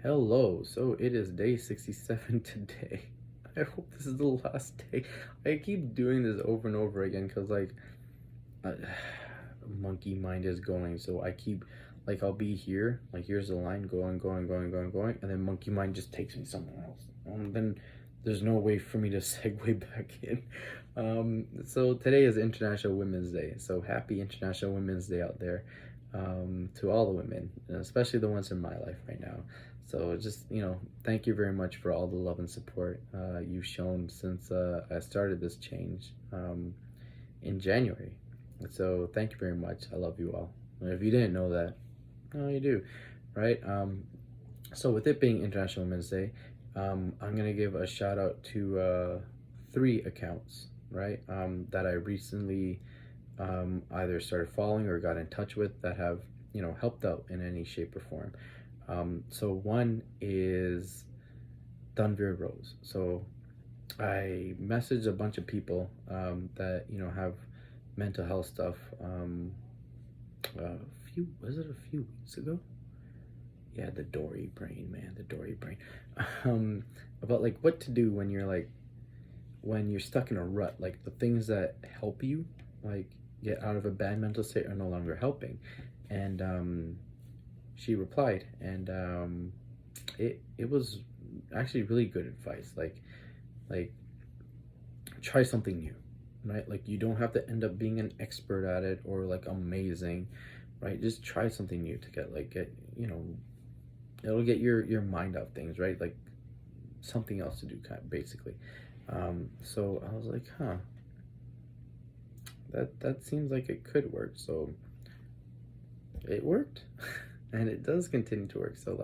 Hello, so it is day 67 today. I hope this is the last day. I keep doing this over and over again because, uh, monkey mind is going. So I keep, I'll be here, here's the line going, going, going, going, going, and then monkey mind just takes me somewhere else. And then there's no way for me to segue back in. So today is International Women's Day. So happy International Women's Day out there, to all the women, especially the ones in my life right now. So just, thank you very much for all the love and support you've shown since I started this change in January. So thank you very much. I love you all. And if you didn't know that, no, you do, right? So with it being International Women's Day, I'm gonna give a shout out to three accounts, right? That I recently either started following or got in touch with that have helped out in any shape or form. So one is Dunveer Rose. So I messaged a bunch of people that have mental health stuff. A few was it a few weeks ago? Yeah, the Dory brain, man, the Dory brain. Um, about what to do when you're stuck in a rut, like the things that help you like get out of a bad mental state are no longer helping. And she replied, and it was actually really good advice. Like try something new, right? Like you don't have to end up being an expert at it or like amazing, right? Just try something new to get it'll get your mind off things, right? Like something else to do, kind of basically. So I was like, huh, that seems like it could work. So it worked. And it does continue to work. So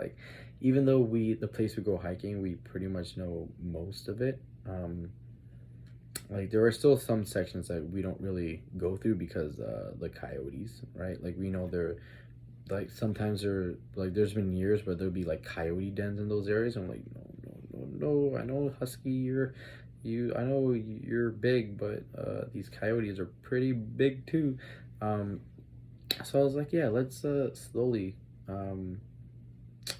even though the place we go hiking, we pretty much know most of it. There are still some sections that we don't really go through because the coyotes, right? Like we know they're sometimes they're there's been years where there'll be coyote dens in those areas. I'm like, no, no, no, no. I know husky, I know you're big, but these coyotes are pretty big too. Um, so I was like, yeah, let's slowly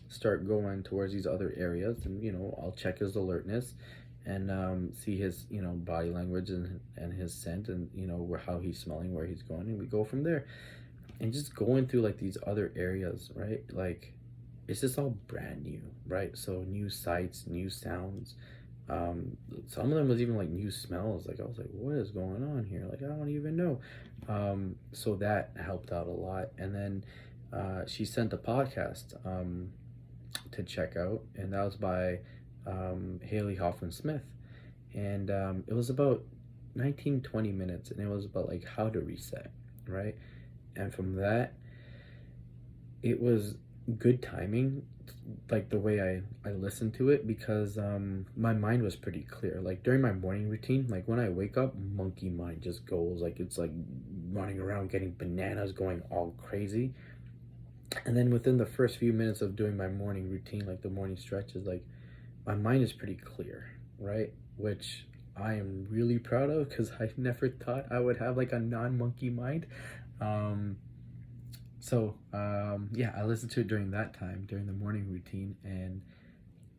start going towards these other areas, and I'll check his alertness and see his body language and his scent, and how he's smelling, where he's going, and we go from there. And just going through these other areas, right? It's just all brand new, right? So new sights, new sounds. Some of them was even new smells. I was like, what is going on here? I don't even know. So that helped out a lot. And then she sent a podcast to check out, and that was by Haley Hoffman Smith. And it was about 19-20 minutes, and it was about how to reset, right? And from that, it was good timing, the way I listened to it, because my mind was pretty clear. During my morning routine, when I wake up, monkey mind just goes, it's running around getting bananas, going all crazy. And then within the first few minutes of doing my morning routine, the morning stretches, my mind is pretty clear, right? Which I am really proud of, because I never thought I would have a non-monkey mind. Yeah, I listened to it during that time, during the morning routine, and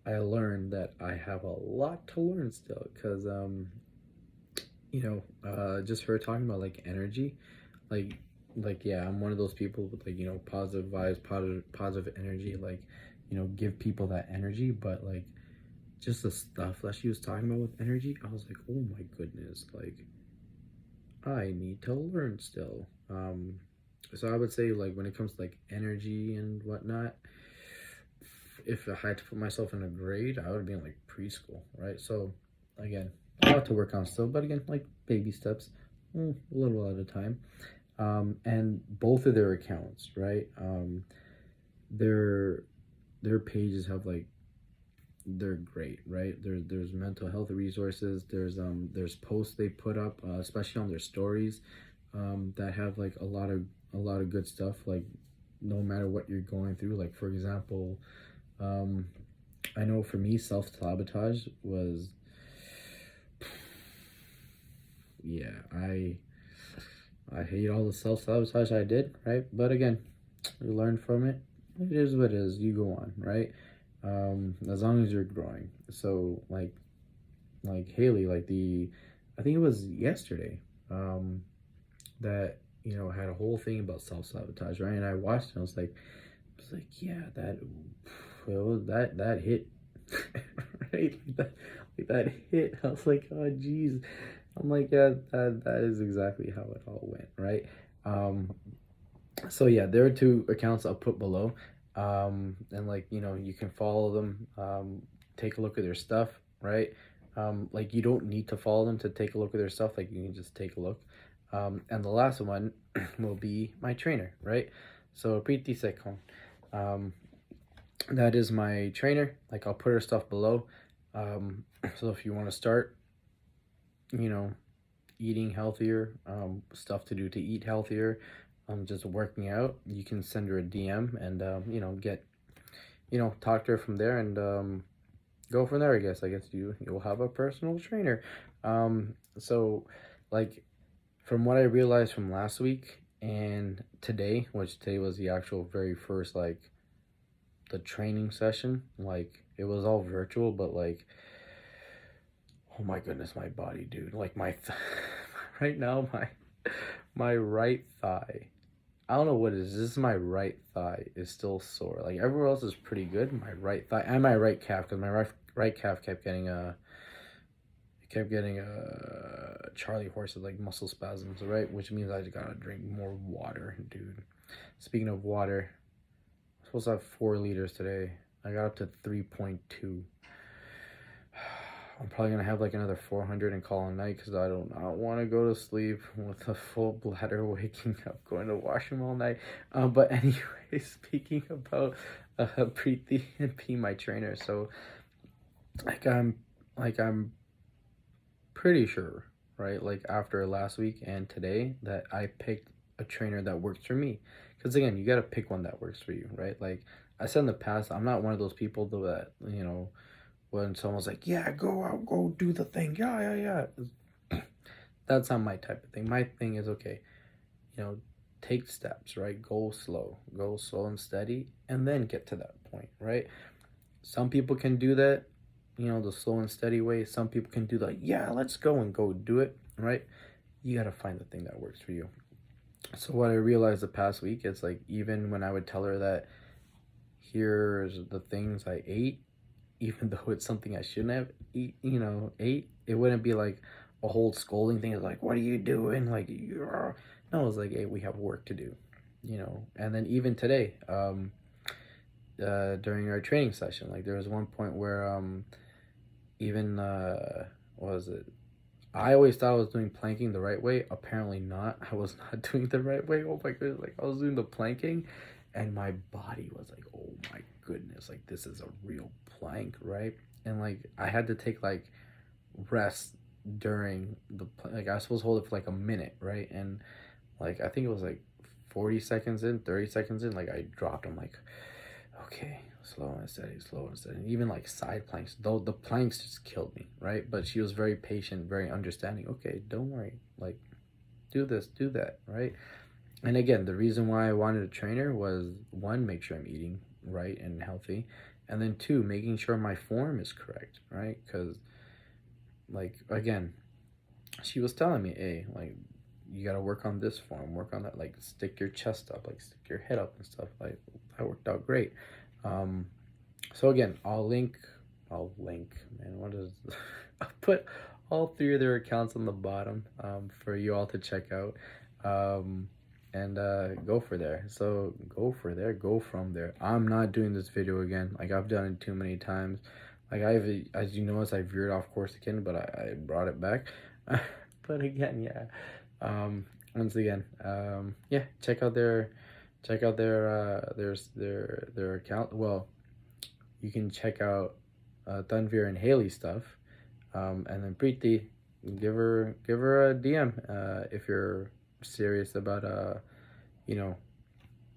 I learned that I have a lot to learn still, because just her talking about energy, like yeah, I'm one of those people with positive vibes, positive energy, give people that energy. But just the stuff that she was talking about with energy, I was like, oh my goodness, I need to learn still. So I would say when it comes to energy and whatnot, if I had to put myself in a grade, I would be in preschool, right? So again, a lot to work on still, but again, baby steps, a little at a time. And both of their accounts, right? Their pages have they're great, right? There's mental health resources. There's posts they put up, especially on their stories, that have a lot of good stuff. No matter what you're going through, for example, I know for me, self-sabotage was, yeah, I hate all the self-sabotage I did, right? But again, you learn from it. It is what it is. You go on, right? as long as you're growing. So like Haley, like I think it was yesterday, that had a whole thing about self-sabotage, right? And I watched it and I was like, yeah, that hit. Right, like that hit. I was like, oh geez. I'm like, yeah, that is exactly how it all went, right? um so yeah, there are two accounts I'll put below, and like you can follow them, take a look at their stuff, right? Like you don't need to follow them to take a look at their stuff, like you can just take a look. And the last one will be my trainer, right? So Preeti Sekhon, um that is my trainer. Like I'll put her stuff below. So if you want to start, you know eating healthier, stuff to do to eat healthier, just working out, you can send her a DM and get talk to her from there, and go from there. I guess you'll have a personal trainer. So like from what I realized from last week and today, which today was the actual very first, like, the training session, like it was all virtual, but like, oh my goodness, my body, dude, like right now, my right thigh, I don't know what it is. This is my right thigh is still sore. Like everywhere else is pretty good. My right thigh and my right calf, because my right calf kept getting Charlie horses, like muscle spasms, right? Which means I just gotta drink more water, dude. Speaking of water, I'm supposed to have 4 liters today. I got up to 3.2. I'm probably gonna have like another 400 and call it a night, because I do not want to go to sleep with a full bladder, waking up, going to washroom all night. But anyway, speaking about Preeti and P, my trainer. So like I'm pretty sure, right? Like after last week and today, that I picked a trainer that works for me. Because again, you gotta pick one that works for you, right? Like I said in the past, I'm not one of those people though that when someone's like, yeah, go out, go do the thing, yeah. That's not my type of thing. My thing is, okay, you know, take steps, right? Go slow and steady, and then get to that point, right? Some people can do that, the slow and steady way. Some people can do the, yeah, let's go and go do it, right? You got to find the thing that works for you. So what I realized the past week is, like, even when I would tell her that here's the things I ate, even though it's something I shouldn't have ate, it wouldn't be like a whole scolding thing. It's like, what are you doing? Like, you're... No, it's like, hey, we have work to do, And then even today, during our training session, like there was one point where even what was it? I always thought I was doing planking the right way. Apparently not. I was not doing the right way. Oh my goodness! Like I was doing the planking, and my body was like, oh my goodness, like this is a real plank, right? And like I had to take like rest during like I was supposed to hold it for like a minute, right? And like I think it was like 40 seconds in, 30 seconds in, like I dropped. I'm like, okay, slow and steady, slow and steady. And even like side planks, though the planks just killed me, right? But she was very patient, very understanding. Okay, don't worry, like do this, do that, right? And again, the reason why I wanted a trainer was, one, make sure I'm eating right and healthy, and then two, making sure my form is correct, right? Because like again, she was telling me, hey, like you got to work on this form, work on that, like stick your chest up, like stick your head up and stuff. Like that worked out great. um so again, I'll link, man, what is I'll put all three of their accounts on the bottom, for you all to check out, and go for there. So go from there. I'm not doing this video again. Like I've done it too many times. Like as you notice, I veered off course again, but I brought it back. But again, yeah. Once again, yeah, check out their account. Well, you can check out Tanvir and Haley stuff, and then Preeti, give her a DM if you're serious about you know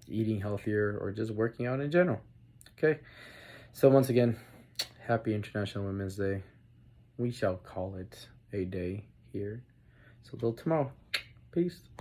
eating healthier or just working out in general. Okay, so once again, happy International Women's Day. We shall call it a day here. So till tomorrow, peace.